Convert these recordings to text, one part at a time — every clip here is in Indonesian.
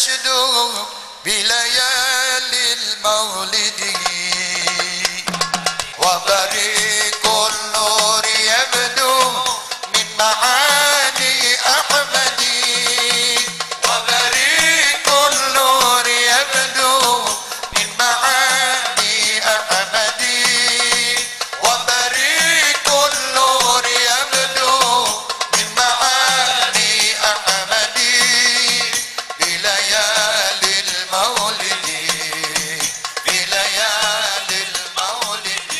تشدو بليالي المولد وبريق النور يبدو من معاني أحمد وبريق النور يبدو من معاني أحمد وبريق النور يبدو من معاني أحمد بليالي المولد بليالي المولد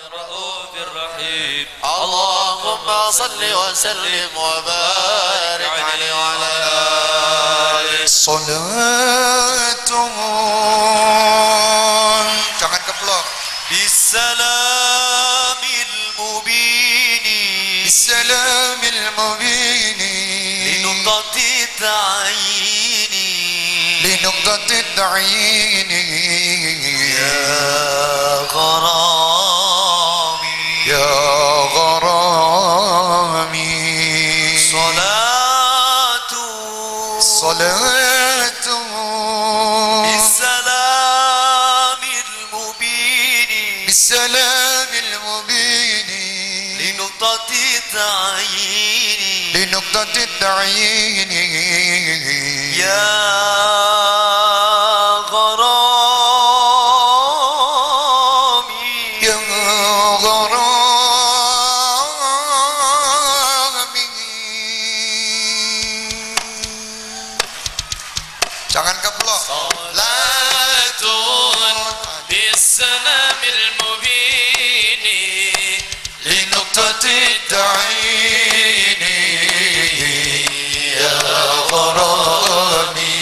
الرؤوف الرحيم اللهم صل وسلم وبارك عليه وعلى آله. صلاة jangan keblok بالسلام المبين بالسلام المبين لنقطة التعيين لنقطة التعيين يا غرامي يا غرامي صلاة بالسلام المبين بالسلام المبين لنقطة التعيين لنقطة التعيين يا غرامي يا غرامي. Jangan keblok. صلاة بالسلام المبين لنقطة التعيين يا غرامي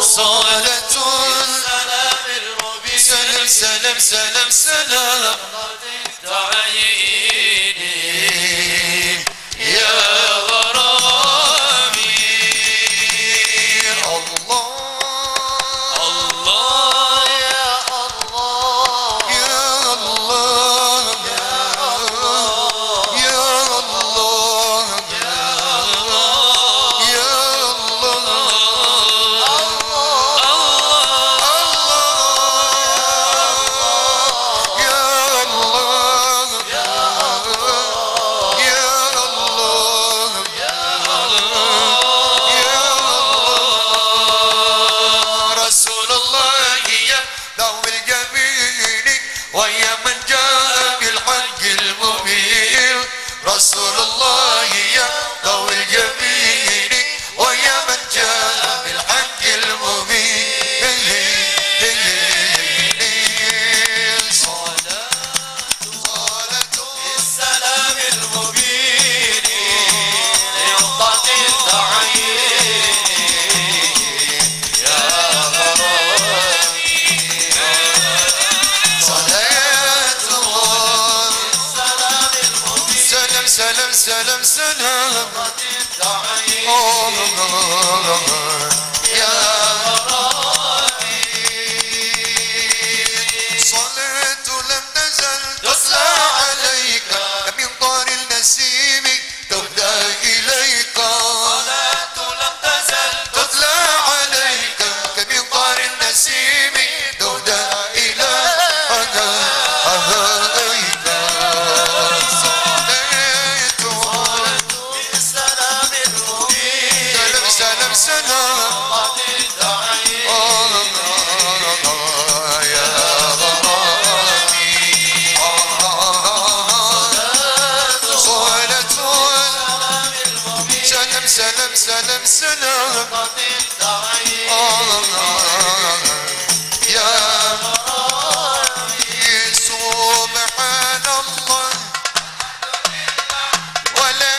صلاة بالسلام المبين سلام سلام سلام سلام تعيين يا غرامي الله الله يا الله يا الله يا الله يا رسول الله يا ذوي الجميل ويا من جاء بالحق المبين رسول الله يا ذوي الجميل ويا من جاء بالحق المبين صلاة بالسلام المبين لنقطة التعيين يا غرامي صلاة الله بالسلام المبين سلام سلام سلام سلام التعيين يا صلاة لم تزل تتلى عليك كمنظار النسيم تهدى إليك صلاة لم تزل تتلى عليك كمنظار النسيم تهدى إليك بالسلام المبين سلام سلام لنقطة التعيين يا غرامي صلاة سلام سلام سلام قد الداعين يا سبحان الله ولا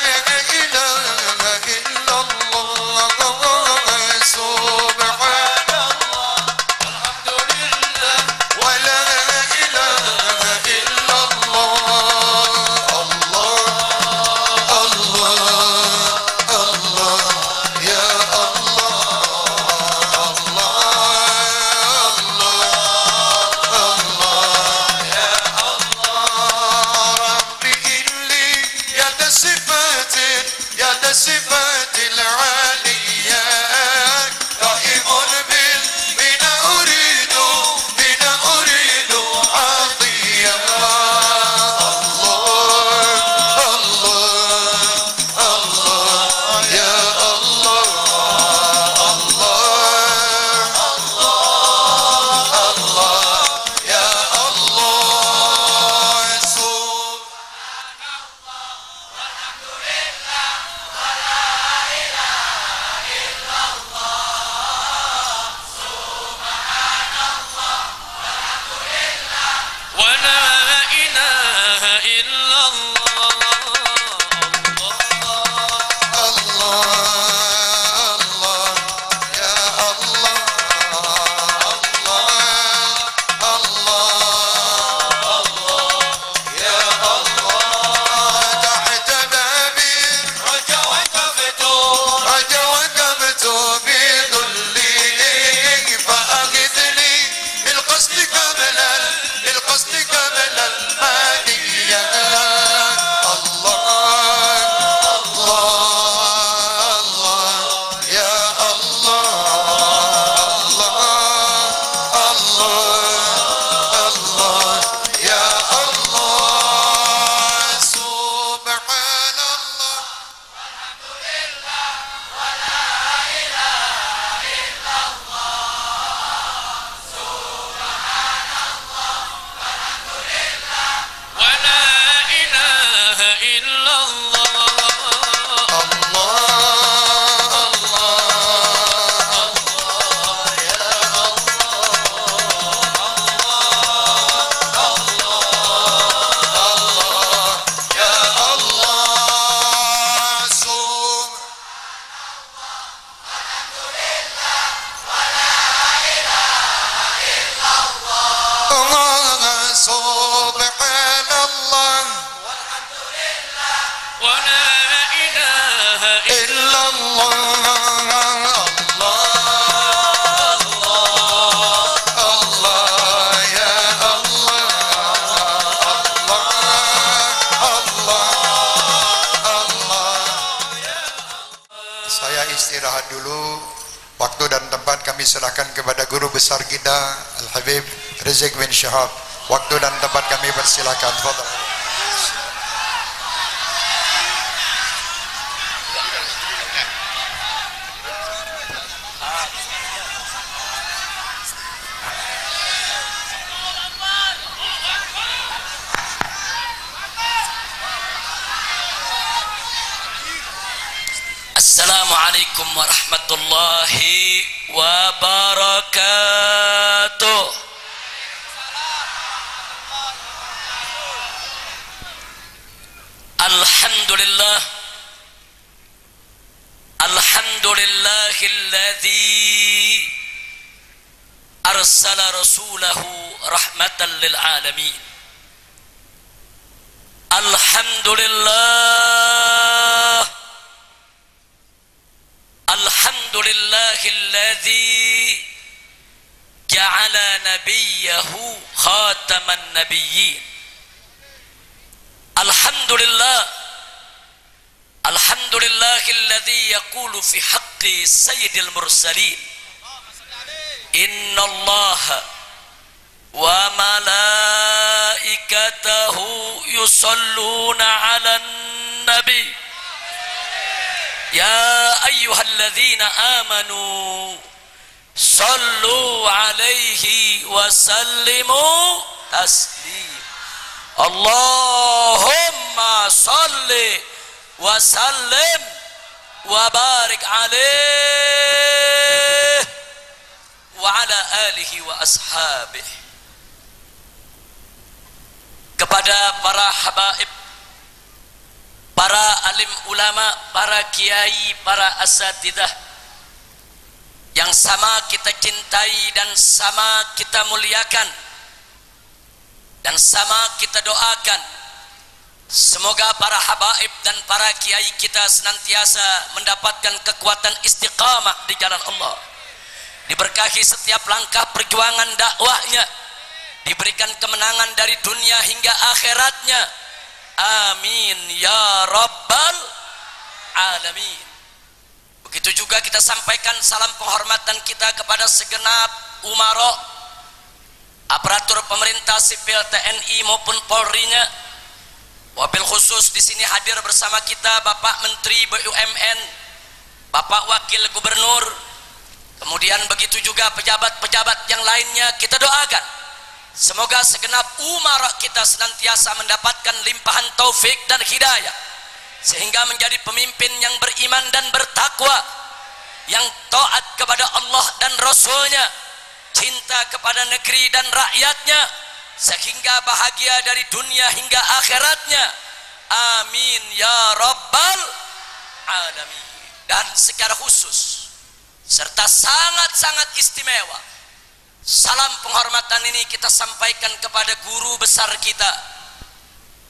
إله إلا الله سبحان الحمد لله ولا إله إلا الله الله الله يا الله ربي إلي يا ذا الصفات يا ذا الصفات العالية قائم بنا أريد عطية الله يا الله يا الله ولا إله إلا الله الله يا الله يا الله تحت بابي رجا وقفت وقفت بظلك فأغثني بالقصد قبل المادية الله يا الله يا الله سبحان الله ولا إله إلا الله سبحان الله ولا إله إلا إلا الله الله يا Saya istirahat dulu. Waktu dan tempat kami serahkan kepada guru besar kita Al-Habib Rizik bin Syihab. Waktu dan tempat kami persilakan. Fadhal. Assalamualaikum warahmatullahi wabarakatuh. Alhamdulillah Alhamdulillahilladzi arsala rasulahu rahmatan lil alamin. Alhamdulillah Alhamdulillahilladzi ja'ala nabiyahu khataman nabiyyin. Alhamdulillah Alhamdulillahilladzi yaqulu fi haqqi sayyidil mursalin. Innallaha wa malaikatahu yusalluna 'alan nabi. Ya ayyuhalladzina amanu sallu alaihi wa sallimu taslim. Allahumma salli wa sallim wa barik alaihi wa ala alihi wa ashabihi. Kepada para habaib, para alim ulama, para kiai, para asatidzah yang sama kita cintai dan sama kita muliakan dan sama kita doakan, semoga para habaib dan para kiai kita senantiasa mendapatkan kekuatan istiqamah di jalan Allah, diberkahi setiap langkah perjuangan dakwahnya, diberikan kemenangan dari dunia hingga akhiratnya. Amin ya rabbal alamin. Begitu juga kita sampaikan salam penghormatan kita kepada segenap umara, aparatur pemerintah sipil TNI maupun Polri-nya. Wabil khusus di sini hadir bersama kita Bapak Menteri BUMN, Bapak Wakil Gubernur, kemudian begitu juga pejabat-pejabat yang lainnya. Kita doakan semoga segenap umara kita senantiasa mendapatkan limpahan taufik dan hidayah, sehingga menjadi pemimpin yang beriman dan bertakwa, yang taat kepada Allah dan Rasul-Nya, cinta kepada negeri dan rakyatnya, sehingga bahagia dari dunia hingga akhiratnya. Amin ya rabbal alamin. Dan secara khusus serta sangat-sangat istimewa, salam penghormatan ini kita sampaikan kepada guru besar kita,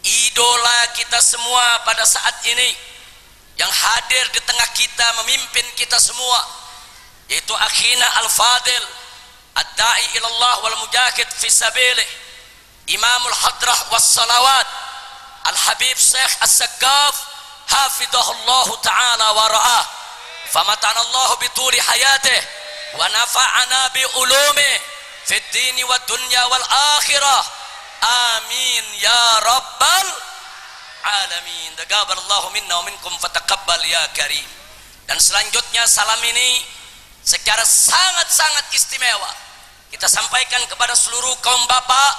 idola kita semua pada saat ini, yang hadir di tengah kita memimpin kita semua, yaitu akhina al-fadil ad-da'i ilallah wal mujahid fi sabilih, imamul hadrah was salawat al-habib Syekh As-Saggaf hafidhahullahu ta'ala wa ra'ah, famatanallahu bituli hayatih wa nafa'ana bi ulumi fid dini wad dunya wal akhirah. Amin ya rabbal alamin. Taqabbalallahu minna wa minkum fataqabbal ya karim. Dan selanjutnya salam ini secara sangat-sangat istimewa kita sampaikan kepada seluruh kaum bapak,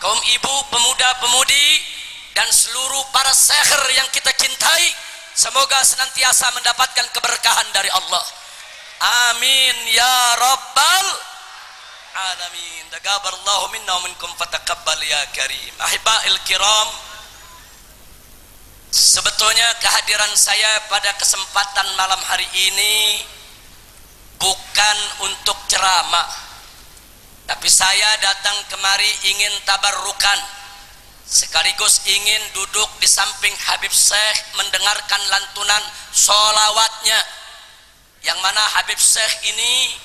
kaum ibu, pemuda-pemudi, dan seluruh para seher yang kita cintai. Semoga senantiasa mendapatkan keberkahan dari Allah. Amin ya rabbal alamin. Taqabbalallahu minna wa minkum fataqabbal ya karim. Ahibail kiram, sebetulnya kehadiran saya pada kesempatan malam hari ini bukan untuk ceramah, tapi saya datang kemari ingin tabarrukan, sekaligus ingin duduk di samping Habib Syekh mendengarkan lantunan sholawatnya, yang mana Habib Syekh ini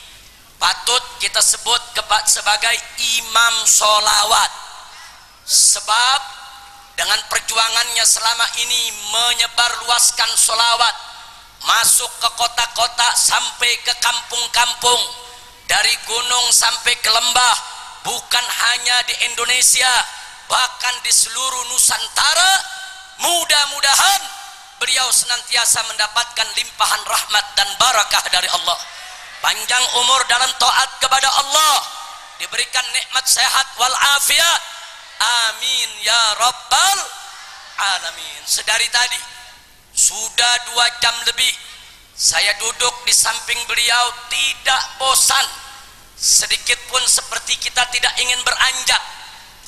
patut kita sebut sebagai imam sholawat, sebab dengan perjuangannya selama ini menyebarluaskan sholawat masuk ke kota-kota sampai ke kampung-kampung, dari gunung sampai ke lembah, bukan hanya di Indonesia, bahkan di seluruh Nusantara. Mudah-mudahan beliau senantiasa mendapatkan limpahan rahmat dan barakah dari Allah, panjang umur dalam taat kepada Allah, diberikan nikmat sehat wal afiat. Amin ya rabbal alamin. Sedari tadi sudah 2 jam lebih saya duduk di samping beliau, tidak bosan sedikit pun, seperti kita tidak ingin beranjak.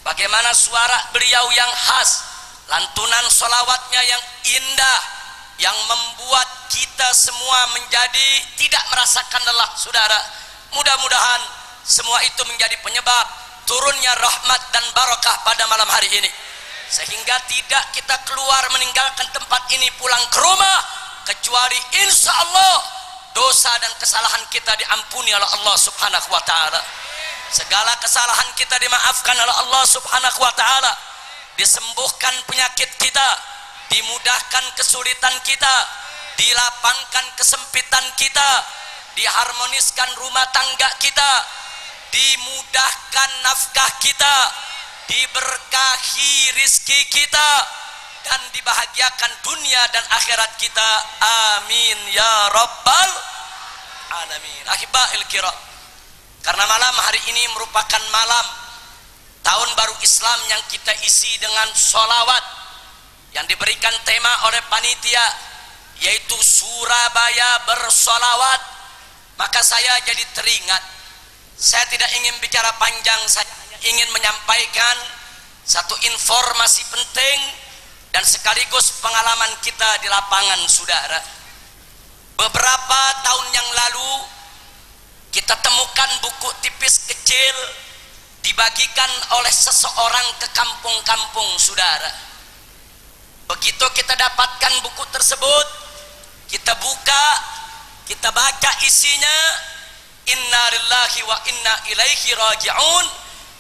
Bagaimana suara beliau yang khas, lantunan sholawatnya yang indah, yang membuat kita semua menjadi tidak merasakan lelah. Saudara, mudah-mudahan semua itu menjadi penyebab turunnya rahmat dan barakah pada malam hari ini, sehingga tidak kita keluar meninggalkan tempat ini pulang ke rumah kecuali insya Allah dosa dan kesalahan kita diampuni oleh Allah subhanahu wa ta'ala, segala kesalahan kita dimaafkan oleh Allah subhanahu wa ta'ala, disembuhkan penyakit kita, dimudahkan kesulitan kita, dilapangkan kesempitan kita, diharmoniskan rumah tangga kita, dimudahkan nafkah kita, diberkahi rizki kita, dan dibahagiakan dunia dan akhirat kita. Amin ya rabbal alamin. Ahibail kiram, karena malam hari ini merupakan malam tahun baru Islam yang kita isi dengan sholawat yang diberikan tema oleh panitia, yaitu Surabaya bersolawat, maka saya jadi teringat. Saya tidak ingin bicara panjang, saya hanya ingin menyampaikan satu informasi penting dan sekaligus pengalaman kita di lapangan, saudara. Beberapa tahun yang lalu kita temukan buku tipis kecil dibagikan oleh seseorang ke kampung-kampung, saudara. Begitu kita dapatkan buku tersebut, kita buka, kita baca isinya, inna lillahi wa inna ilaihi raji'un.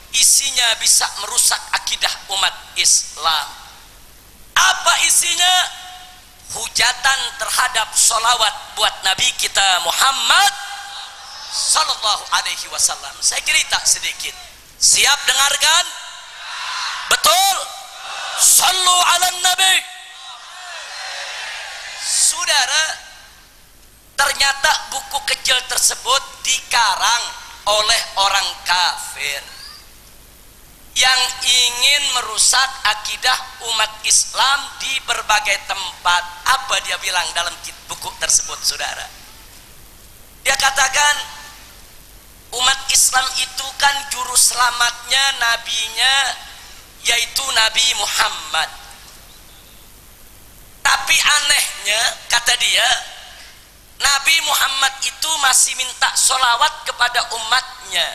Isinya bisa merusak akidah umat Islam. Apa isinya? Hujatan terhadap solawat buat Nabi kita Muhammad sallallahu alaihi wasallam. Saya cerita sedikit. Siap dengarkan? Betul? Sallu ala Nabi. Saudara, ternyata buku kecil tersebut dikarang oleh orang kafir yang ingin merusak akidah umat Islam di berbagai tempat. Apa dia bilang dalam buku tersebut, saudara? Dia katakan umat Islam itu kan juru selamatnya nabinya yaitu Nabi Muhammad. Tapi anehnya, kata dia, Nabi Muhammad itu masih minta solawat kepada umatnya.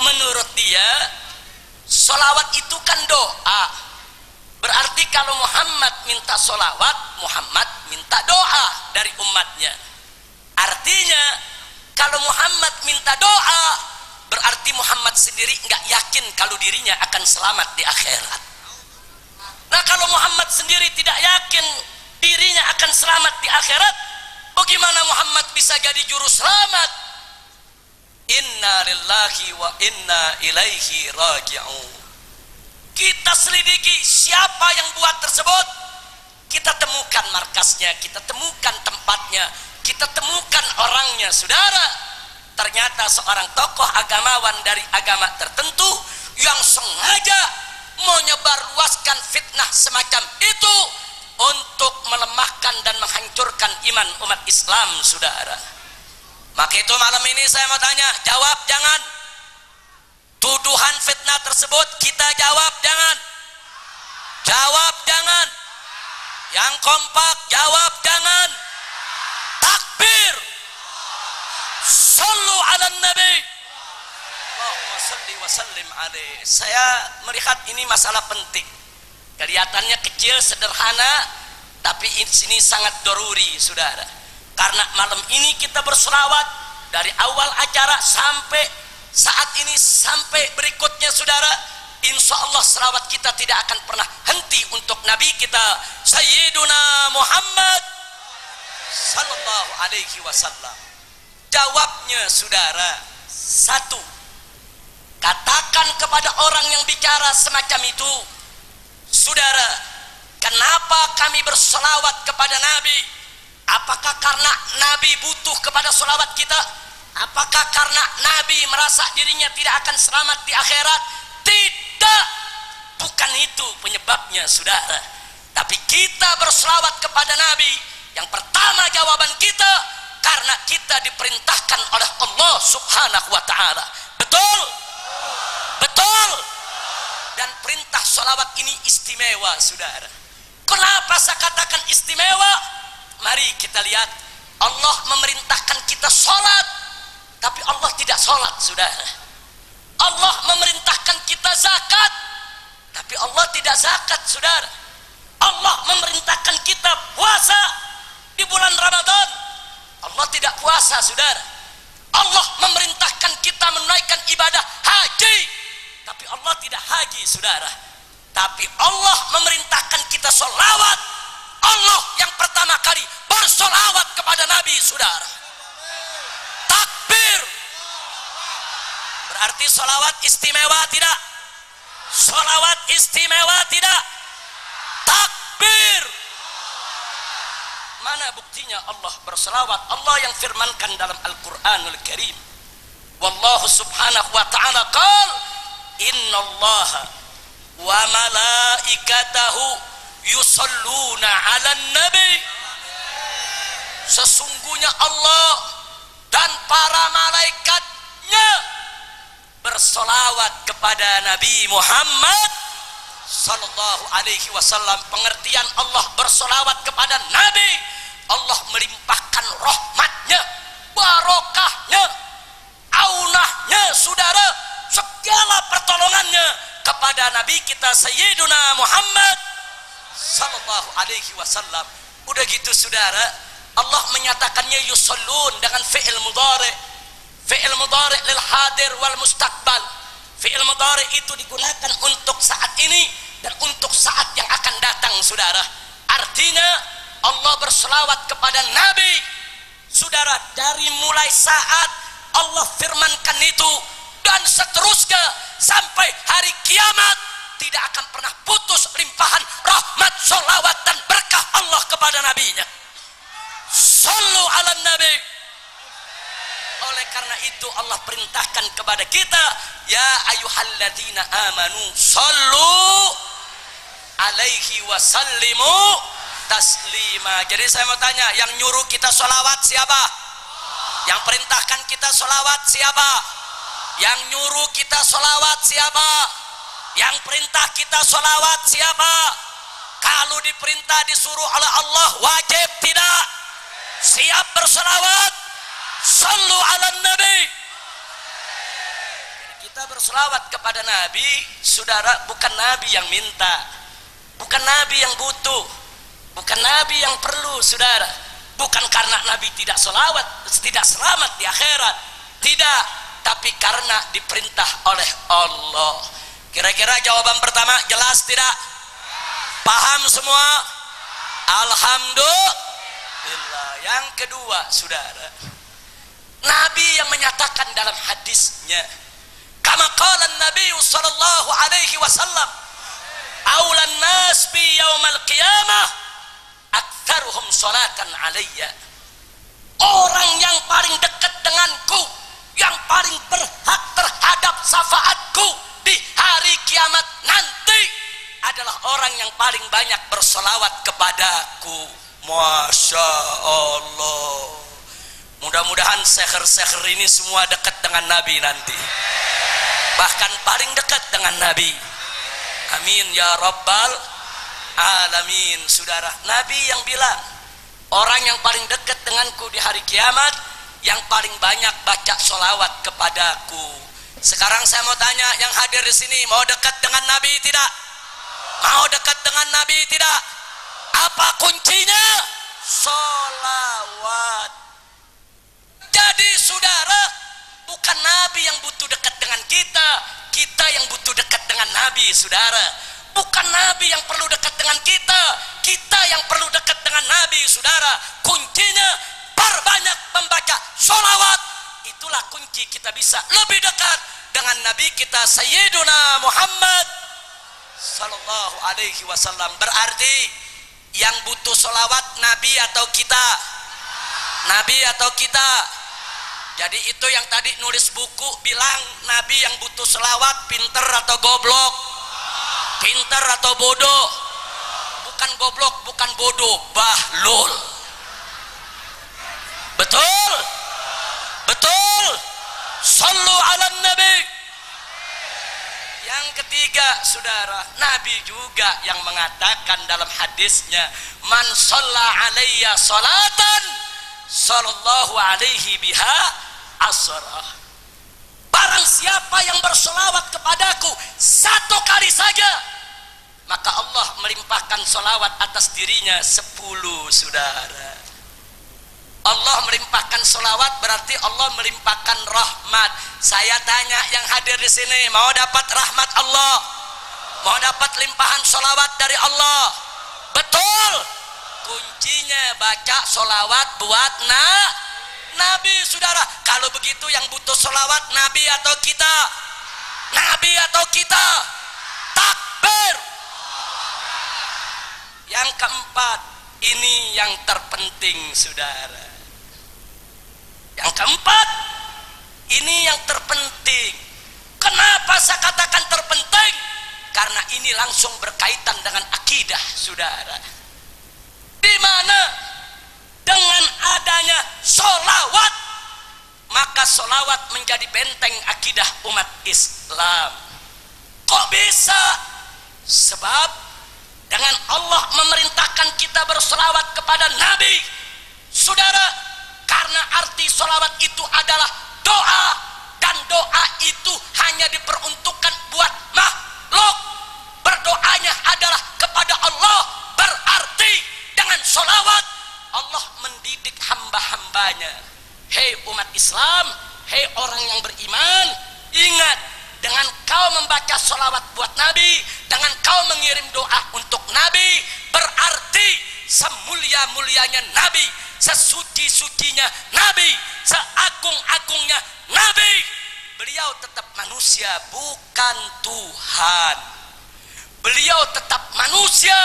Menurut dia, solawat itu kan doa. Berarti kalau Muhammad minta solawat, Muhammad minta doa dari umatnya. Artinya, kalau Muhammad minta doa, berarti Muhammad sendiri nggak yakin kalau dirinya akan selamat di akhirat. Nah, kalau Muhammad sendiri tidak yakin dirinya akan selamat di akhirat, bagaimana Muhammad bisa jadi juru selamat? Inna lillahi wa inna ilaihi raji'un. Kita selidiki siapa yang buat tersebut. Kita temukan markasnya, kita temukan tempatnya, kita temukan orangnya, saudara. Ternyata seorang tokoh agamawan dari agama tertentu yang sengaja menyebarluaskan fitnah semacam itu untuk melemahkan dan menghancurkan iman umat Islam, saudara. Maka itu malam ini saya mau tanya, jawab jangan. Tuduhan fitnah tersebut kita jawab jangan. Jawab jangan. Yang kompak jawab jangan. Takbir. Sallu ala Nabi. Allahumma salli wa sallim alaihi. Saya melihat ini masalah penting. Kelihatannya kecil, sederhana, tapi ini sangat doruri, saudara. Karena malam ini kita berselawat dari awal acara sampai saat ini sampai berikutnya, saudara. Insya Allah selawat kita tidak akan pernah henti untuk Nabi kita Sayyiduna Muhammad sallallahu alaihi wasallam. Jawabnya, saudara, satu, katakan kepada orang yang bicara semacam itu, saudara, kenapa kami berselawat kepada Nabi? Apakah karena Nabi butuh kepada selawat kita? Apakah karena Nabi merasa dirinya tidak akan selamat di akhirat? Tidak, bukan itu penyebabnya, saudara. Tapi kita berselawat kepada Nabi, yang pertama jawaban kita, karena kita diperintahkan oleh Allah subhanahu wa ta'ala. Betul? Betul? Dan perintah sholawat ini istimewa, saudara. Kenapa saya katakan istimewa? Mari kita lihat. Allah memerintahkan kita sholat, tapi Allah tidak sholat, saudara. Allah memerintahkan kita zakat, tapi Allah tidak zakat, saudara. Allah memerintahkan kita puasa di bulan Ramadan, Allah tidak puasa, saudara. Allah memerintahkan kita menunaikan ibadah haji, tapi Allah tidak haji, saudara. Tapi Allah memerintahkan kita sholawat. Allah yang pertama kali bersolawat kepada Nabi, saudara. Takbir. Berarti sholawat istimewa tidak? Sholawat istimewa tidak? Takbir. Mana buktinya Allah berselawat? Allah yang firmankan dalam Al-Quranul Karim, wallahu subhanahu wa ta'ala qal innallaha wa malaikatahu yusalluna ala nabi Sesungguhnya Allah dan para malaikatnya bersolawat kepada Nabi Muhammad sallallahu alaihi wasallam. Pengertian Allah bersolawat kepada Nabi, Allah melimpahkan rahmatnya, barokahnya, aunahnya, saudara, segala pertolongannya kepada Nabi kita Sayyiduna Muhammad sallallahu alaihi wasallam. Udah gitu saudara, Allah menyatakannya yusallun dengan fi'il mudhari. Fi'il mudhari lil hadir wal mustaqbal. Fi'il mudhari itu digunakan untuk saat ini dan untuk saat yang akan datang saudara. Artinya Allah berselawat kepada Nabi saudara dari mulai saat Allah firmankan itu dan seterusnya sampai hari kiamat tidak akan pernah putus limpahan rahmat, sholawat dan berkah Allah kepada nabinya. Sallu ala nabi. Oleh karena itu Allah perintahkan kepada kita, ya ayyuhalladzina amanu sallu alaihi wasallimu taslima. Jadi saya mau tanya, yang nyuruh kita sholawat siapa? Yang perintahkan kita sholawat siapa? Yang nyuruh kita sholawat siapa? Yang perintah kita sholawat siapa? Kalau diperintah disuruh oleh Allah wajib tidak? Siap bersolawat? Sallu ala nabi. Kita bersolawat kepada Nabi saudara, bukan Nabi yang minta, bukan Nabi yang butuh, bukan Nabi yang perlu saudara, bukan karena Nabi tidak solawat, tidak selamat di akhirat, tidak, tapi karena diperintah oleh Allah. Kira-kira jawaban pertama jelas tidak? Paham semua? Alhamdulillah. Yang kedua saudara, Nabi yang menyatakan dalam hadisnya, kama qala Nabi sallallahu alaihi wasallam, aulan nas bi yaumal qiyamah aktsaruhum salatan alayya. Orang yang paling dekat denganku, yang paling berhak terhadap syafaatku di hari kiamat nanti adalah orang yang paling banyak bersolawat kepadaku. Masya Allah. Mudah-mudahan seher-seher ini semua dekat dengan Nabi nanti, bahkan paling dekat dengan Nabi. Amin ya rabbal alamin. Saudara, Nabi yang bilang, orang yang paling dekat denganku di hari kiamat yang paling banyak baca sholawat kepadaku. Sekarang saya mau tanya, yang hadir di sini mau dekat dengan Nabi tidak? Mau dekat dengan Nabi tidak? Apa kuncinya? Sholawat. Jadi saudara, bukan Nabi yang butuh dekat dengan kita, kita yang butuh dekat dengan Nabi saudara. Bukan Nabi yang perlu dekat dengan kita, kita yang perlu dekat dengan Nabi saudara. Kuncinya perbanyak membaca sholawat. Itulah kunci kita bisa lebih dekat dengan Nabi kita Sayyiduna Muhammad sallallahu alaihi wasallam. Berarti yang butuh sholawat Nabi atau kita? Nabi atau kita? Jadi itu yang tadi nulis buku bilang Nabi yang butuh sholawat pinter atau goblok? Pinter atau bodoh? Bukan goblok, bukan bodoh, bahlul. Betul? Betul? Sallu ala nabi. Yang ketiga saudara, Nabi juga yang mengatakan dalam hadisnya, man shalla alayya salatan sallallahu alaihi biha asrah. Barang siapa yang bersolawat kepadaku satu kali saja, maka Allah melimpahkan solawat atas dirinya 10 saudara. Allah melimpahkan solawat berarti Allah melimpahkan rahmat. Saya tanya yang hadir di sini, mau dapat rahmat Allah? Mau dapat limpahan solawat dari Allah? Betul? Kuncinya baca solawat buat Nabi saudara. Kalau begitu yang butuh solawat Nabi atau kita? Nabi atau kita? Takbir. Yang keempat, ini yang terpenting saudara. Yang keempat, ini yang terpenting. Kenapa saya katakan terpenting? Karena ini langsung berkaitan dengan akidah saudara. Di mana dengan adanya sholawat, maka sholawat menjadi benteng akidah umat Islam. Kok bisa? Sebab dengan Allah memerintahkan kita bersolawat kepada Nabi, saudara, karena arti solawat itu adalah doa, dan doa itu hanya diperuntukkan buat makhluk. Berdoanya adalah kepada Allah, berarti dengan solawat Allah mendidik hamba-hambanya. Hei umat Islam, hei orang yang beriman, ingat, dengan kau membaca solawat buat Nabi, dengan kau mengirim doa untuk Nabi, berarti semulia-mulianya Nabi, sesuci-sucinya Nabi, seagung-agungnya Nabi, beliau tetap manusia, bukan Tuhan. Beliau tetap manusia,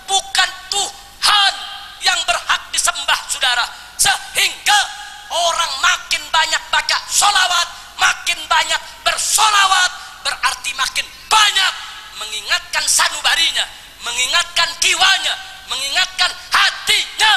bukan Tuhan yang berhak disembah, saudara. Sehingga orang makin banyak baca solawat, makin banyak bersolawat, berarti makin banyak mengingatkan sanubarinya, mengingatkan jiwanya, mengingatkan hatinya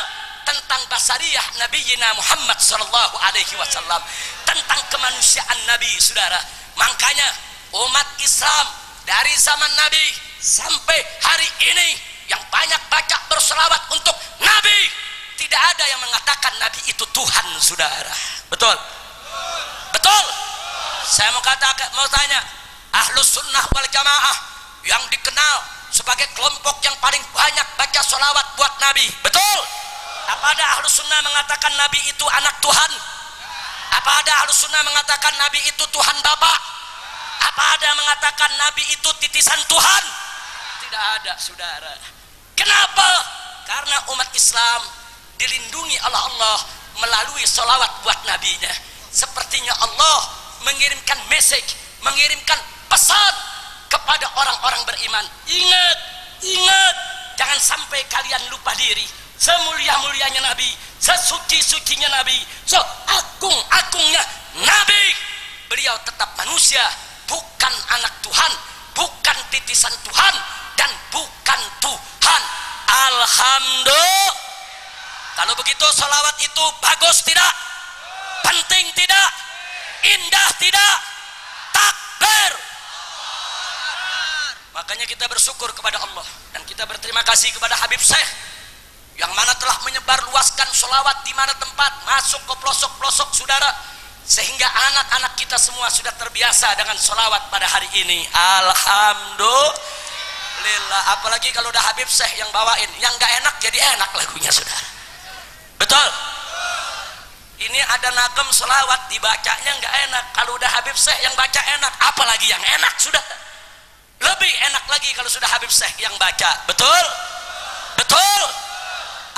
tentang basariyah Nabiyina Muhammad sallallahu alaihi wasallam, tentang kemanusiaan Nabi, saudara. Makanya umat Islam dari zaman Nabi sampai hari ini yang banyak baca berselawat untuk Nabi, tidak ada yang mengatakan Nabi itu Tuhan, saudara. Betul? Betul? Saya mau tanya, Ahlus Sunnah wal Jamaah yang dikenal sebagai kelompok yang paling banyak baca sholawat buat Nabi, betul? Apa ada Ahlus Sunnah mengatakan Nabi itu anak Tuhan? Apa ada Ahlus Sunnah mengatakan Nabi itu Tuhan Bapa? Apa ada mengatakan Nabi itu titisan Tuhan? Tidak ada, saudara. Kenapa? Karena umat Islam dilindungi oleh Allah melalui sholawat buat nabinya. Sepertinya Allah mengirimkan message, mengirimkan pesan kepada orang-orang beriman. Ingat, ingat, jangan sampai kalian lupa diri. Semulia-mulianya Nabi, sesuci-sucinya Nabi, seagung-agungnya Nabi, beliau tetap manusia, bukan anak Tuhan, bukan titisan Tuhan, dan bukan Tuhan. Alhamdulillah. Kalau begitu salawat itu bagus tidak? Penting tidak? Indah tidak? Takbir. Makanya kita bersyukur kepada Allah, dan kita berterima kasih kepada Habib Syekh yang mana telah menyebar luaskan sholawat di mana tempat, masuk ke pelosok-pelosok, saudara, sehingga anak-anak kita semua sudah terbiasa dengan sholawat pada hari ini. Alhamdulillah. Apalagi kalau udah Habib Syekh yang bawain, yang gak enak jadi enak lagunya, saudara. Betul? Ini ada nagem sholawat, dibacanya gak enak. Kalau udah Habib Syekh yang baca enak, apalagi yang enak, sudah lebih enak lagi kalau sudah Habib Syekh yang baca. Betul? Betul?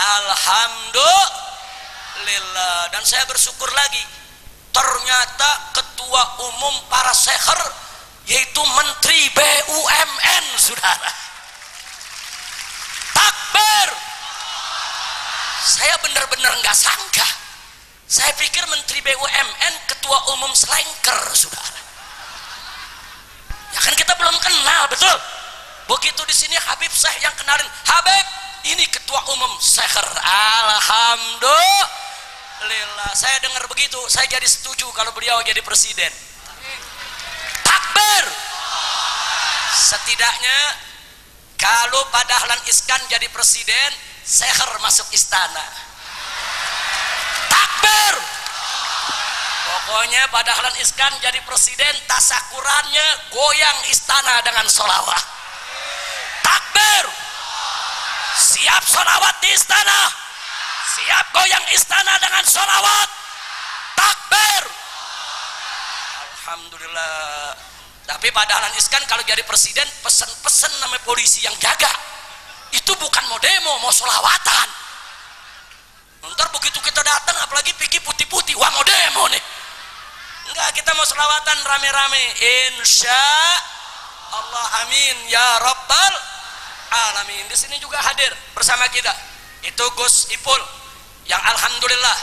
Alhamdulillah. Dan saya bersyukur lagi, ternyata ketua umum para sekher yaitu Menteri BUMN, saudara. Takbir. Saya benar-benar nggak sangka. Saya pikir Menteri BUMN ketua umum selengker, saudara. Ya kan kita belum kenal, betul? Begitu di sini Habib Syekh yang kenalin, Habib, ini ketua umum sekher. Alhamdulillah. Saya dengar begitu, saya jadi setuju kalau beliau jadi presiden. Takbir. Setidaknya kalau Pak Dahlan Iskan jadi presiden, sekher masuk istana. Takbir. Pokoknya Pak Dahlan Iskan jadi presiden, tasakurannya goyang istana dengan sholawat. Takbir. Siap sholawat di istana, siap goyang istana dengan sholawat. Takbir. Alhamdulillah. Tapi Pak Dahlan Iskan kalau jadi presiden, pesen-pesen nama polisi yang jaga. Itu bukan mau demo, mau sholawatan. Ntar begitu kita datang, apalagi pikir putih-putih, wah mau demo nih. Enggak, kita mau sholawatan rame-rame. Insya Allah, amin ya rabbal alamin. Di sini juga hadir bersama kita itu Gus Ipul, yang alhamdulillah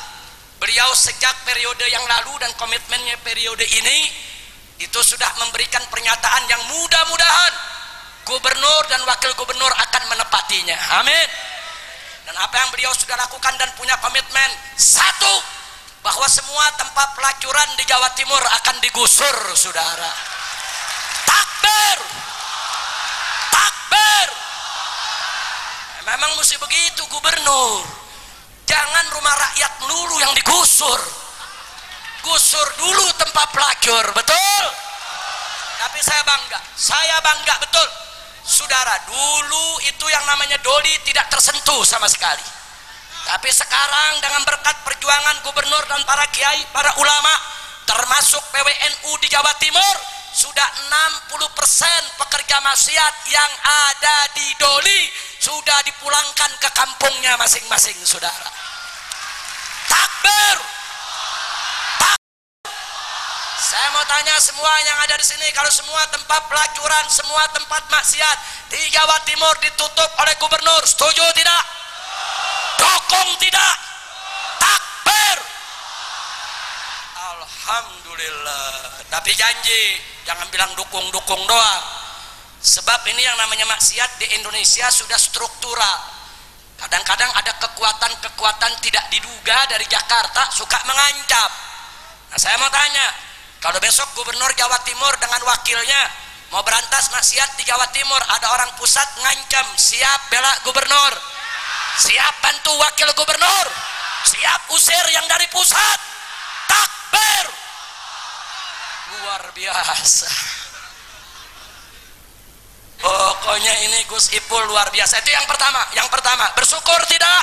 beliau sejak periode yang lalu dan komitmennya periode ini itu sudah memberikan pernyataan yang mudah-mudahan gubernur dan wakil gubernur akan menepatinya. Amin. Dan apa yang beliau sudah lakukan dan punya komitmen. Satu, bahwa semua tempat pelacuran di Jawa Timur akan digusur, saudara. Takbir, takbir. Memang mesti begitu gubernur. Jangan rumah rakyat melulu yang digusur. Gusur dulu tempat pelacur, betul? Tapi saya bangga betul. Saudara, dulu itu yang namanya doli tidak tersentuh sama sekali. Tapi sekarang dengan berkat perjuangan gubernur dan para kiai, para ulama, termasuk PWNU di Jawa Timur, sudah 60% pekerja maksiat yang ada di doli sudah dipulangkan ke kampungnya masing-masing, saudara. Takbir. Saya mau tanya semua yang ada di sini, kalau semua tempat pelacuran, semua tempat maksiat di Jawa Timur ditutup oleh gubernur, setuju tidak? Dukung tidak? Takbir. Alhamdulillah. Tapi janji, jangan bilang dukung-dukung doang. Sebab ini yang namanya maksiat di Indonesia sudah struktural. Kadang-kadang ada kekuatan-kekuatan tidak diduga dari Jakarta suka mengancam. Nah, saya mau tanya, kalau besok gubernur Jawa Timur dengan wakilnya mau berantas maksiat di Jawa Timur, ada orang pusat ngancam, siap bela gubernur, siap bantu wakil gubernur, siap usir yang dari pusat. Takbir. Luar biasa. Pokoknya ini Gus Ipul luar biasa. Itu yang pertama. Yang pertama, bersyukur tidak?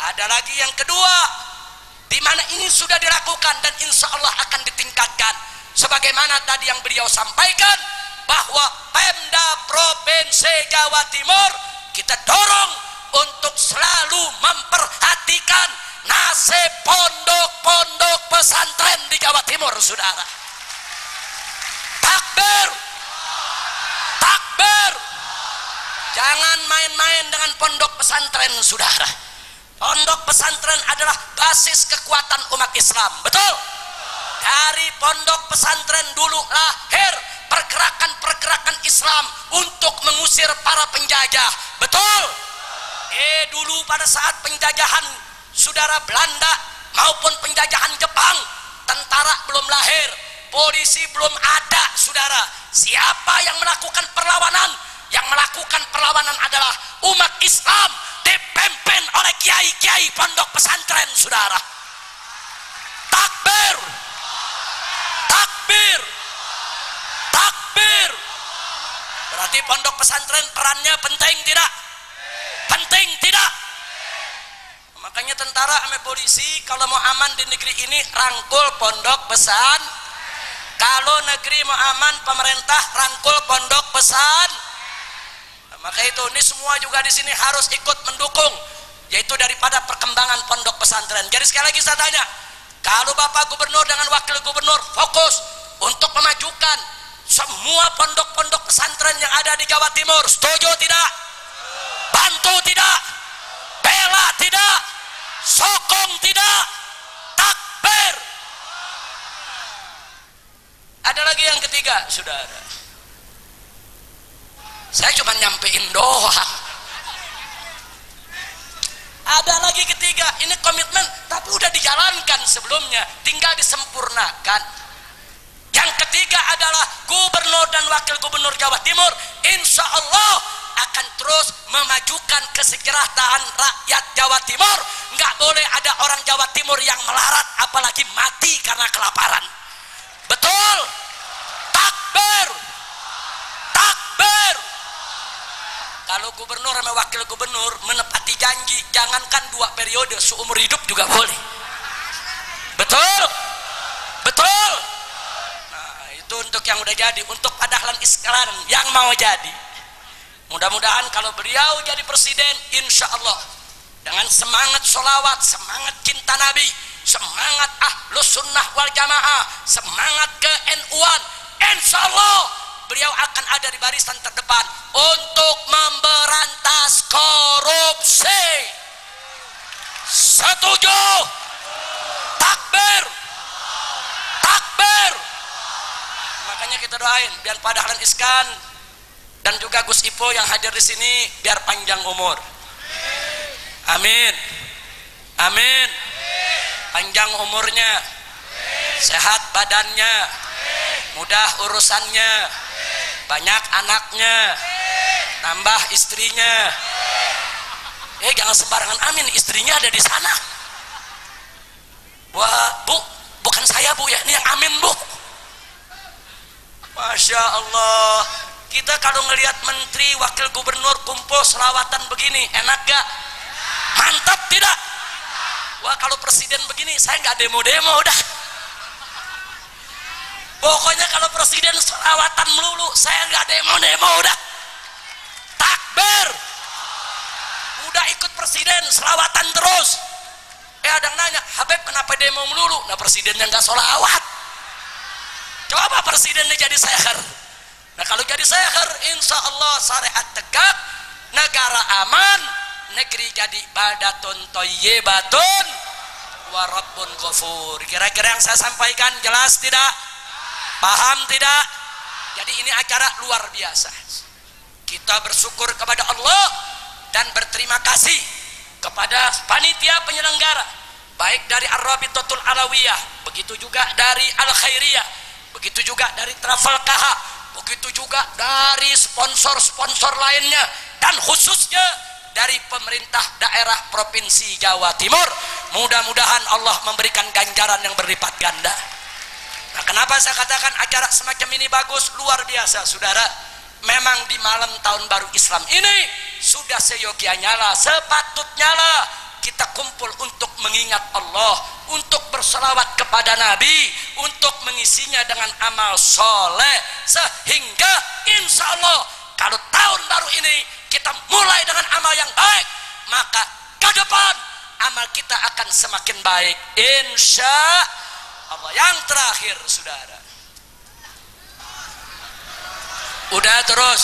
Ada lagi yang kedua, di mana ini sudah dilakukan dan insya Allah akan ditingkatkan. Sebagaimana tadi yang beliau sampaikan, bahwa Pemda Provinsi Jawa Timur kita dorong untuk selalu memperhatikan nasib pondok-pondok pesantren di Jawa Timur, saudara. Takbir, takbir. Jangan main-main dengan pondok pesantren, saudara. Pondok pesantren adalah basis kekuatan umat Islam, betul? Dari pondok pesantren dulu lahir pergerakan-pergerakan Islam untuk mengusir para penjajah, betul? Dulu pada saat penjajahan saudara Belanda maupun penjajahan Jepang, tentara belum lahir, polisi belum ada, saudara. Siapa yang melakukan perlawanan? Yang melakukan perlawanan adalah umat Islam dipimpin oleh kiai-kiai pondok pesantren, saudara. Takbir, takbir, takbir. Berarti pondok pesantren perannya penting tidak? Penting tidak? Makanya tentara sama polisi kalau mau aman di negeri ini rangkul pondok pesan. Kalau negeri mau aman, pemerintah rangkul pondok pesan. Maka itu ini semua juga di sini harus ikut mendukung, yaitu daripada perkembangan pondok pesantren. Jadi sekali lagi saya tanya, kalau Bapak Gubernur dengan Wakil Gubernur fokus untuk memajukan semua pondok-pondok pesantren yang ada di Jawa Timur, setuju tidak? Bantu tidak? Bela tidak? Sokong tidak? Takbir. Ada lagi yang ketiga, saudara. Saya cuma nyampein doang. Ada lagi ketiga, ini komitmen tapi udah dijalankan sebelumnya, tinggal disempurnakan. Yang ketiga adalah Gubernur dan Wakil Gubernur Jawa Timur insya Allah akan terus memajukan kesejahteraan rakyat Jawa Timur. Nggak boleh ada orang Jawa Timur yang melarat apalagi mati karena kelaparan. Betul? Takbir, takbir. Kalau gubernur sama wakil gubernur menepati janji, jangankan 2 periode, seumur hidup juga boleh. Betul? Betul? Nah, itu untuk yang udah jadi. Untuk Pak Dahlan Iskan yang mau jadi, mudah-mudahan kalau beliau jadi presiden, insya Allah dengan semangat sholawat, semangat cinta Nabi, semangat ahlus sunnah wal jamaah, semangat ke-NU-an, insya Allah beliau akan ada di barisan terdepan untuk memberantas korupsi. Setuju? Takbir, takbir. Makanya kita doain biar Pak Dahlan Iskan dan juga Gus Ipul yang hadir di sini biar panjang umur. Amin. Amin. Panjang umurnya, sehat badannya, mudah urusannya, banyak anaknya, nambah istrinya. Jangan sembarangan amin, istrinya ada di sana. Wah, Bu, bukan saya Bu ya, ini yang amin Bu. Masya Allah. Kita kalau ngelihat menteri, wakil gubernur kumpul selawatan begini, enak gak? Mantap tidak? Wah, kalau presiden begini, saya nggak demo-demo udah. Pokoknya kalau presiden selawatan melulu, saya nggak demo-demo udah. Takbir. Udah ikut presiden selawatan terus. Ada yang nanya, Habib kenapa demo melulu? Nah, presidennya nggak sholawat. Coba presidennya jadi seher. Nah, kalau jadi seher, insya Allah syariat tegak, negara aman, negeri jadi badatun thayyibatun wa rabbun ghafur. Kira-kira yang saya sampaikan jelas tidak? Paham tidak? Jadi ini acara luar biasa. Kita bersyukur kepada Allah dan berterima kasih kepada panitia penyelenggara, baik dari Ar-Rabitatul Alawiyah, begitu juga dari Al-Khairiyah, begitu juga dari Travel KH, begitu juga dari sponsor-sponsor lainnya, dan khususnya dari pemerintah daerah Provinsi Jawa Timur. Mudah-mudahan Allah memberikan ganjaran yang berlipat ganda. Nah, kenapa saya katakan acara semacam ini bagus, luar biasa saudara. Memang di malam tahun baru Islam ini sudah seyogianya lah, sepatutnya lah kita kumpul untuk mengingat Allah, untuk berselawat kepada Nabi, untuk mengisinya dengan amal soleh, sehingga insya Allah kalau tahun baru ini kita mulai dengan amal yang baik, maka ke depan amal kita akan semakin baik insya Allah. Yang terakhir saudara, udah terus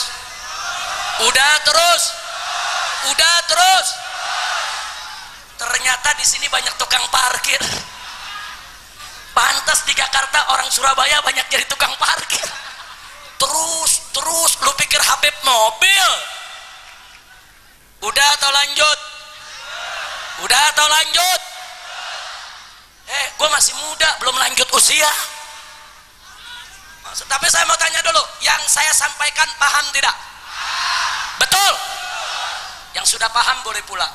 ternyata di sini banyak tukang parkir. Pantas di Jakarta orang Surabaya banyak jadi tukang parkir. Terus lu pikir Habib mobil? Udah atau lanjut? Gue masih muda, belum lanjut usia. Tapi saya mau tanya dulu, yang saya sampaikan paham tidak? Betul? Yang sudah paham boleh pulang.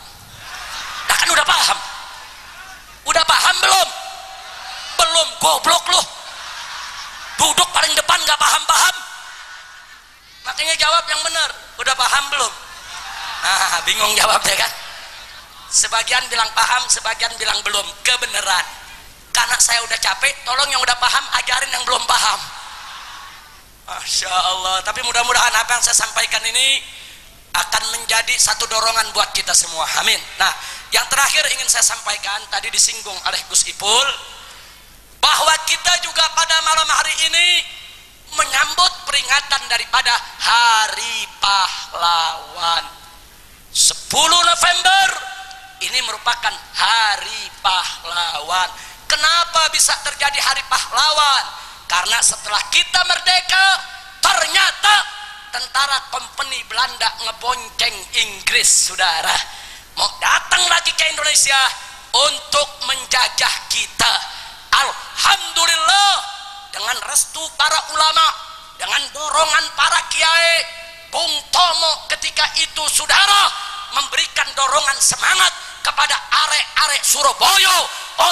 Nah, kan udah paham. Udah paham belum? Belum, goblok lu. Duduk paling depan gak paham-paham. Makanya jawab yang benar. Udah paham belum? Nah, bingung jawabnya kan? Sebagian bilang paham, sebagian bilang belum. Kebenaran. Karena saya udah capek, tolong yang udah paham ajarin yang belum paham. Masya Allah. Tapi mudah-mudahan apa yang saya sampaikan ini akan menjadi satu dorongan buat kita semua. Amin. Nah, yang terakhir ingin saya sampaikan, tadi disinggung oleh Gus Ipul, bahwa kita juga pada malam hari ini menyambut peringatan daripada Hari Pahlawan. 10 November ini merupakan Hari Pahlawan. Kenapa bisa terjadi Hari Pahlawan? Karena setelah kita merdeka, ternyata tentara kompeni Belanda ngebonceng Inggris, saudara. Mau datang lagi ke Indonesia untuk menjajah kita. Alhamdulillah, dengan restu para ulama, dengan dorongan para kiai, Bung Tomo ketika itu, saudara, memberikan dorongan semangat kepada arek-arek Surabaya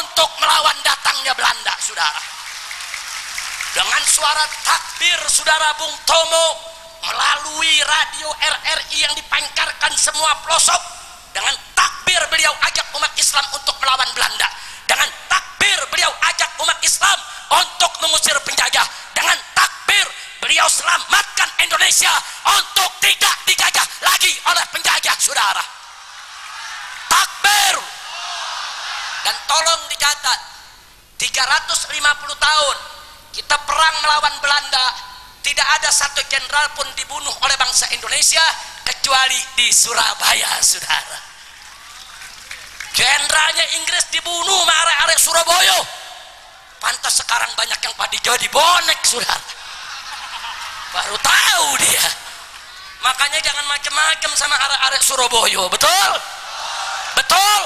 untuk melawan datangnya Belanda, saudara. Dengan suara takbir, saudara, Bung Tomo melalui radio RRI yang dipancarkan semua pelosok, dengan takbir beliau ajak umat Islam untuk melawan Belanda. Dengan takbir beliau ajak umat Islam untuk mengusir penjajah. Dengan takbir beliau selamatkan Indonesia untuk tidak dijajah lagi oleh penjajah, saudara. Takbir. Dan tolong dicatat, 350 tahun kita perang melawan Belanda, tidak ada satu jenderal pun dibunuh oleh bangsa Indonesia kecuali di Surabaya, saudara. Jenderalnya Inggris dibunuh sama arek-arek Surabaya. Pantas sekarang banyak yang pada jadi bonek, saudara. Baru tahu dia. Makanya jangan macam-macam sama arek-arek Surabaya, betul? Betul.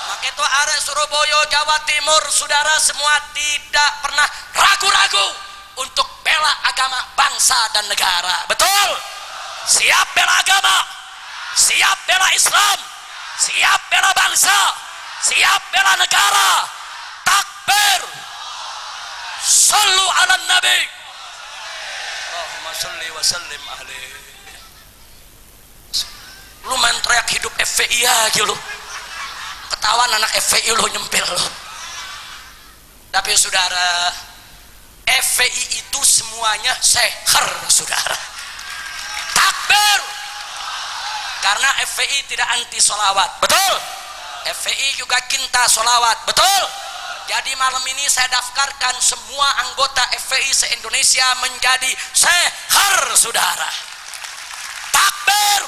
Maka itu arek Surabaya, Jawa Timur, saudara semua tidak pernah ragu-ragu untuk bela agama, bangsa dan negara. Betul. Siap bela agama, siap bela Islam, siap bela bangsa, siap bela negara. Takbir. Sallu ala nabi. Allahumma salli wa sallim alaihi. Lu main teriak hidup FPI aja lu, ketahuan anak FPI lu nyempil lu. Tapi saudara, FPI itu semuanya seher saudara. Takbir. Karena FPI tidak anti solawat, betul. FPI juga cinta solawat, betul. Jadi malam ini saya daftarkan semua anggota FPI se-Indonesia menjadi seher saudara. Takbir.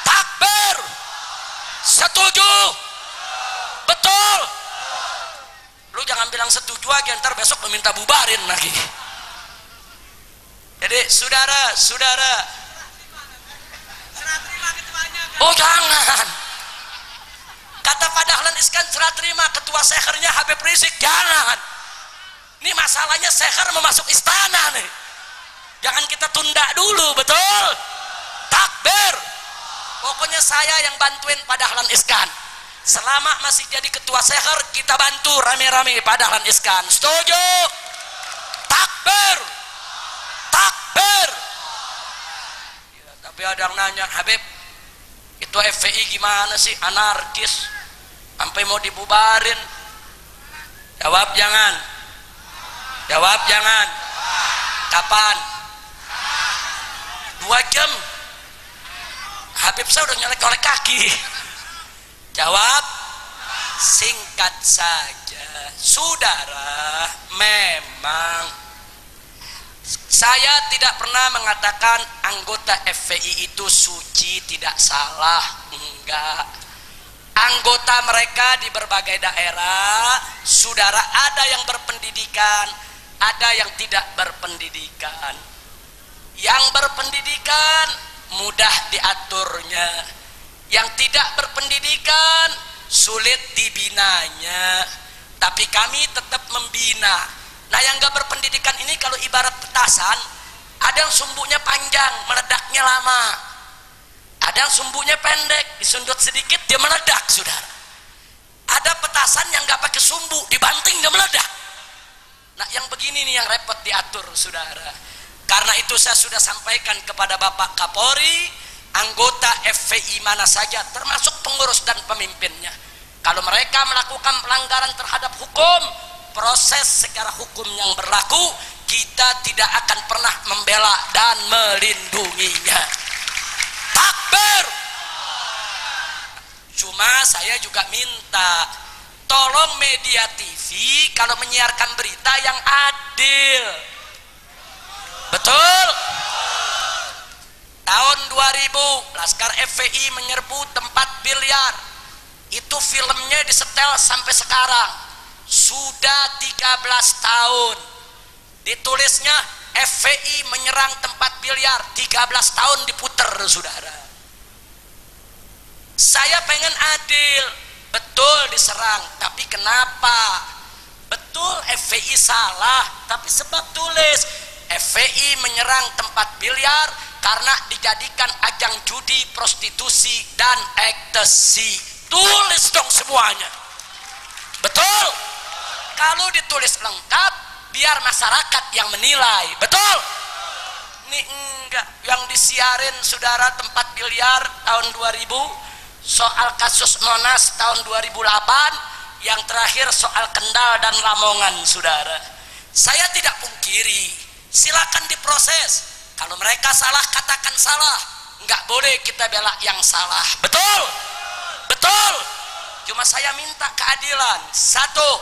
Takbir. Setuju? Betul. Lu jangan bilang setuju aja, ntar besok lu minta bubarin lagi. Jadi saudara, oh jangan. Kata Pak Dahlan Iskan serah terima ketua sehernya Habib Rizik, jangan. Ini masalahnya seher mau masuk istana nih. Jangan kita tunda dulu, betul. Takbir. Pokoknya saya yang bantuin Pak Dahlan Iskan. Selama masih jadi ketua seher, kita bantu rame-rame Pak Dahlan Iskan. Setuju? Takbir. Takbir. Ya, tapi ada yang nanya, Habib, itu FPI gimana sih, anarkis sampai mau dibubarin? Jawab jangan. Jawab jangan. Kapan? 2 jam. Habib saya udah nyelek-nyelek kaki. Jawab singkat saja. Saudara, memang saya tidak pernah mengatakan anggota FPI itu suci, tidak salah, enggak. Anggota mereka di berbagai daerah, saudara, ada yang berpendidikan, ada yang tidak berpendidikan. Yang berpendidikan mudah diaturnya, yang tidak berpendidikan sulit dibinanya. Tapi kami tetap membina. Nah, yang gak berpendidikan ini kalau ibarat petasan, ada yang sumbunya panjang, meledaknya lama. Ada yang sumbunya pendek, disundut sedikit dia meledak, saudara. Ada petasan yang gak pakai sumbu, dibanting dia meledak. Nah, yang begini nih yang repot diatur, saudara. Karena itu saya sudah sampaikan kepada Bapak Kapolri, anggota FPI mana saja, termasuk pengurus dan pemimpinnya, kalau mereka melakukan pelanggaran terhadap hukum, proses secara hukum yang berlaku, kita tidak akan pernah membela dan melindunginya. Takbir. Cuma saya juga minta, tolong media TV kalau menyiarkan berita yang adil. Betul. Tahun 2000 Laskar FPI menyerbu tempat biliar. Itu filmnya disetel sampai sekarang. Sudah 13 tahun. Ditulisnya FPI menyerang tempat biliar, 13 tahun diputer, saudara. Saya pengen adil. Betul diserang, tapi kenapa? Betul FPI salah, tapi sebab tulis FPI menyerang tempat biliar karena dijadikan ajang judi, prostitusi, dan ekstasi. Tulis dong semuanya. Betul. Kalau ditulis lengkap, biar masyarakat yang menilai. Betul. Ini enggak. Yang disiarin, saudara, tempat biliar tahun 2000, soal kasus Monas tahun 2008, yang terakhir soal Kendal dan Lamongan, saudara. Saya tidak pungkiri, silakan diproses. Kalau mereka salah, katakan salah. Enggak boleh kita bela yang salah. Betul. Betul. Cuma saya minta keadilan. Satu,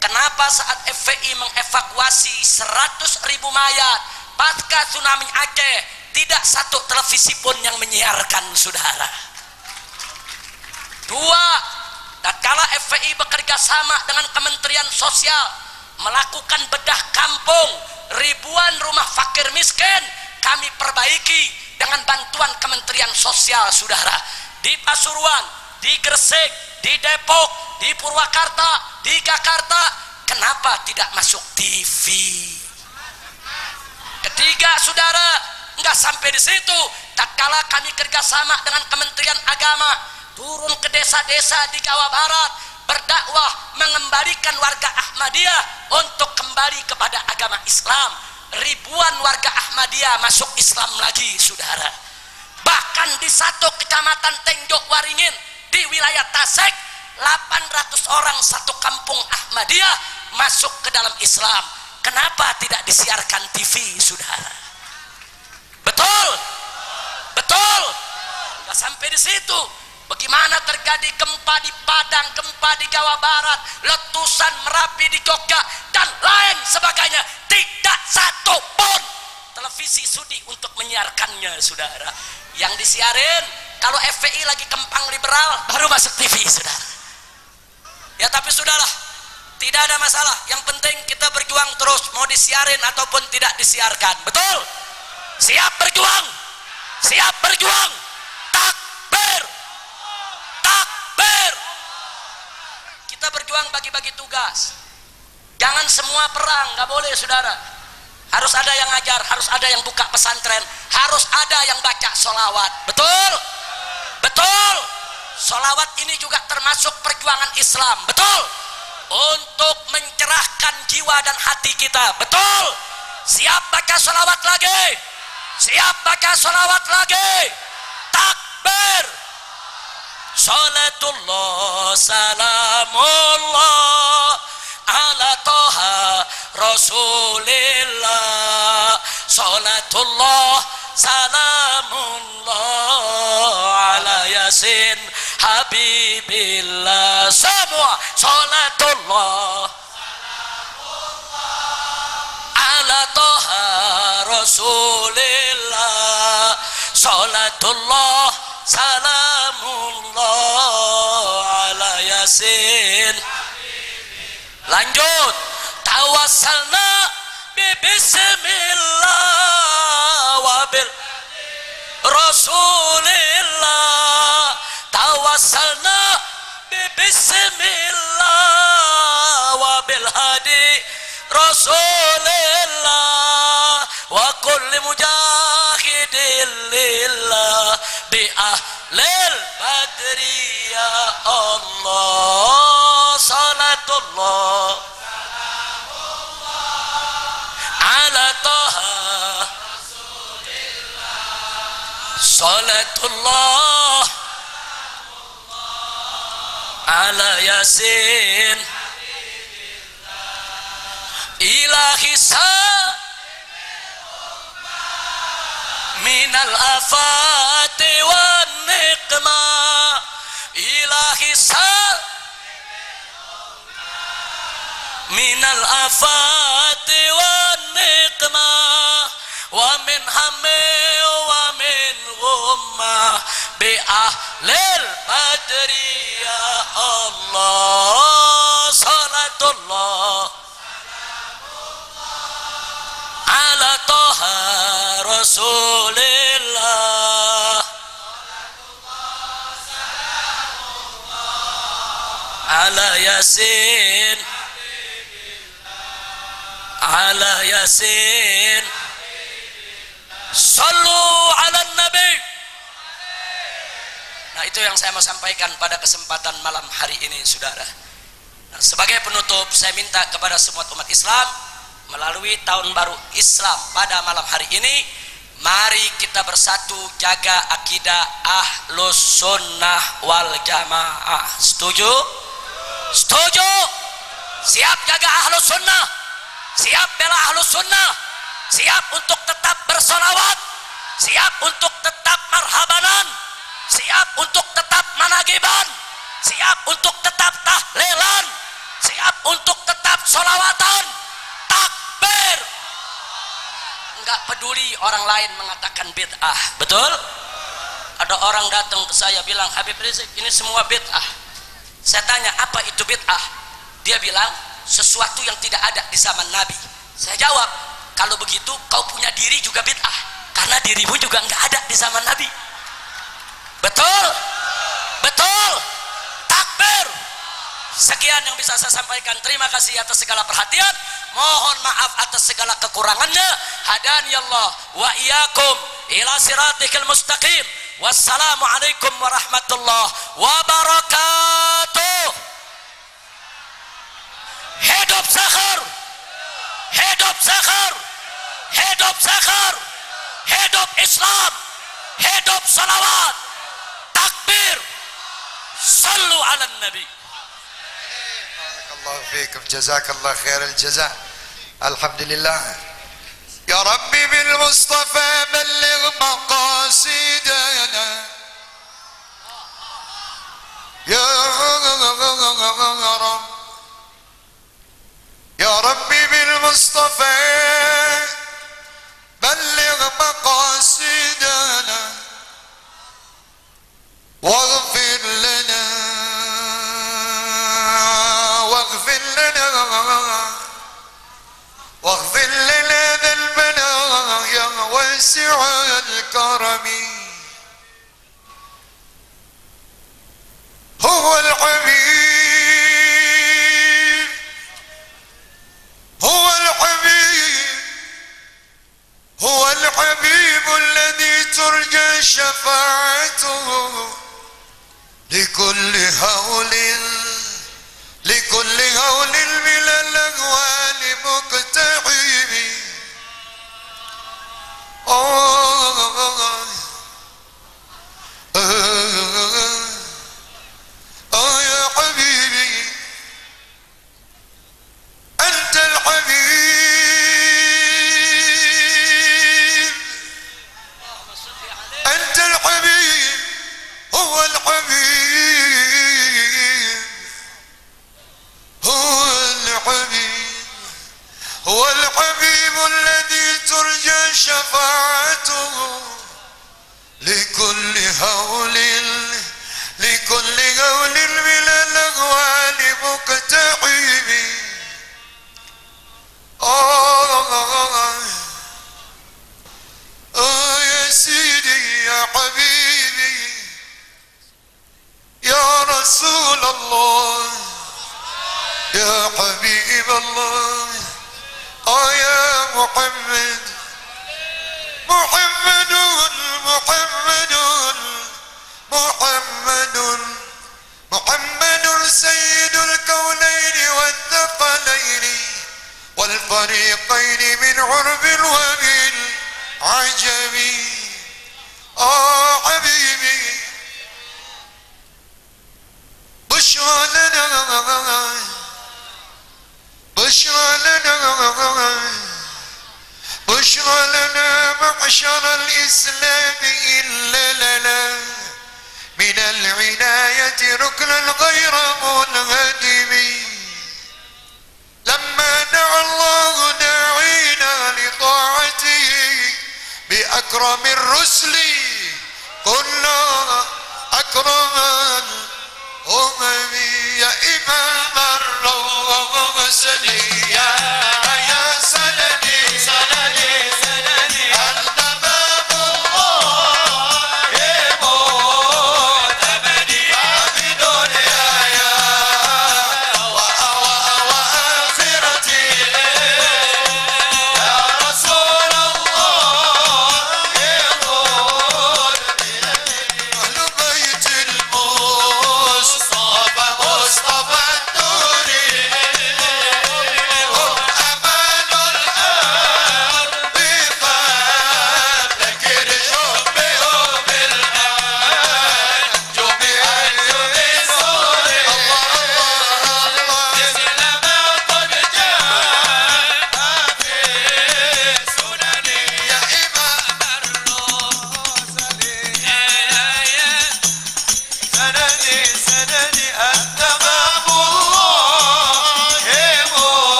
kenapa saat FPI mengevakuasi 100.000 mayat pasca tsunami Aceh, tidak satu televisi pun yang menyiarkan, saudara? Dua, tatkala FPI bekerja sama dengan Kementerian Sosial melakukan bedah kampung, ribuan rumah fakir miskin kami perbaiki dengan bantuan Kementerian Sosial, saudara. Di Pasuruan di Gresik, di Depok, di Purwakarta, di Jakarta, kenapa tidak masuk TV? Ketiga, saudara, enggak sampai di situ. Tatkala kami kerjasama dengan Kementerian Agama, turun ke desa-desa di Jawa Barat, berdakwah mengembalikan warga Ahmadiyah untuk kembali kepada agama Islam. Ribuan warga Ahmadiyah masuk Islam lagi, saudara. Bahkan di satu kecamatan Tenjok Waringin di wilayah Tasik, 800 orang satu kampung Ahmadiyah masuk ke dalam Islam. Kenapa tidak disiarkan TV, saudara? Betul, betul. Nggak sampai di situ. Bagaimana terjadi gempa di Padang, gempa di Jawa Barat, letusan Merapi di Jogja, dan lain sebagainya. Tidak satu pun televisi sudi untuk menyiarkannya, saudara. Yang disiarin kalau FPI lagi kempang liberal baru masuk TV, saudara. Ya tapi sudahlah, tidak ada masalah. Yang penting kita berjuang terus, mau disiarin ataupun tidak disiarkan. Betul? Siap berjuang, siap berjuang. Takbir, takbir. Kita berjuang bagi-bagi tugas. Jangan semua perang, nggak boleh, saudara. Harus ada yang ngajar, harus ada yang buka pesantren, harus ada yang baca sholawat. Betul? Betul. Sholawat ini juga termasuk perjuangan Islam. Betul? Untuk mencerahkan jiwa dan hati kita. Betul? Siap baca sholawat lagi? Siap baca sholawat lagi? Takbir. Salatullah salamullah ala toha rasulillah. Salatullah salamullah ala yasin habibillah. Semua salatullah ala toha rasulillah. Salatullah salamullah ala yasin. Lanjut. Tawassalna bismillah wabil rasulillah. Tawassalna bismillah wabil hadi rasulillah wa kulli mujahidin lillah bi ahlil badri ya Allah. Salatullah ala toha salatullah ala yasin ilahi sa minal afati wan niqma. Ilahi sa minal afati wan niqma wa min hammi wa min ghumma bi ahlil badri ya Allah. Salatullah ala toha rasulillah. Ala yasin ala yasin. Sallu ala nabi. Nah itu yang saya mau sampaikan pada kesempatan malam hari ini, saudara. Nah, sebagai penutup saya minta kepada semua umat Islam melalui tahun baru Islam pada malam hari ini, mari kita bersatu jaga akidah Ahlus Sunnah wal Jamaah. Setuju? Setuju? Siap jaga Ahlus Sunnah? Siap bela Ahlus Sunnah? Siap untuk tetap bersolawat? Siap untuk tetap marhabanan? Siap untuk tetap managiban? Siap untuk tetap tahlilan? Siap untuk tetap solawatan? Takbir! Enggak peduli orang lain mengatakan bid'ah. Betul? Ada orang datang ke saya bilang, Habib Rizik, ini semua bid'ah. Saya tanya, apa itu bid'ah? Dia bilang, sesuatu yang tidak ada di zaman Nabi. Saya jawab, kalau begitu kau punya diri juga bid'ah, karena dirimu juga enggak ada di zaman Nabi. Betul? Betul? Takbir. Sekian yang bisa saya sampaikan. Terima kasih atas segala perhatian. Mohon maaf atas segala kekurangannya. Hadani Allah wa iyyakum ila siratikal mustaqim. Wassalamualaikum warahmatullahi wabarakatuh. Hidup Sakhar. Hidup Sakhar. Hidup Sakhar. Hidup Islam. Hidup salawat. Takbir. Sallu ala nabi. Barakallahu fiikum, jazakallah khairal jazaa. Alhamdulillah. Ya Rabbi bil Mustafa balligh maqasidana. Ya Rabb. Ya Rabbi bil Mustafa balligh maqasidana. واغفر لنا واغفر لنا واغفر لنا ذنبنا يا واسع الكرم. هو الحبيب هو الحبيب هو الحبيب الذي ترجى شفاعته لكل هول من الأهوال مقتحم. يا حبيبي أنت الحبيب أنت الحبيب هو الحبيب هو الحبيب هو الحبيب الذي ترجى شفاعته لكل هول من الأهوال مقتحم. يا سيدي يا حبيبي يا رسول الله يا حبيب الله. يا محمد محمد محمد محمد محمد سيد الكونين والثقلين والفريقين من عرب ومن عجم. حبيبي بشرى لنا بشرى لنا بشرى لنا معشر الإسلام إلا لنا من العناية ركنا غير منهدم. لما دعا الله داعينا لطاعته بأكرم الرسل كنا أكرم الأمم. يا إمام الرسل يا سندي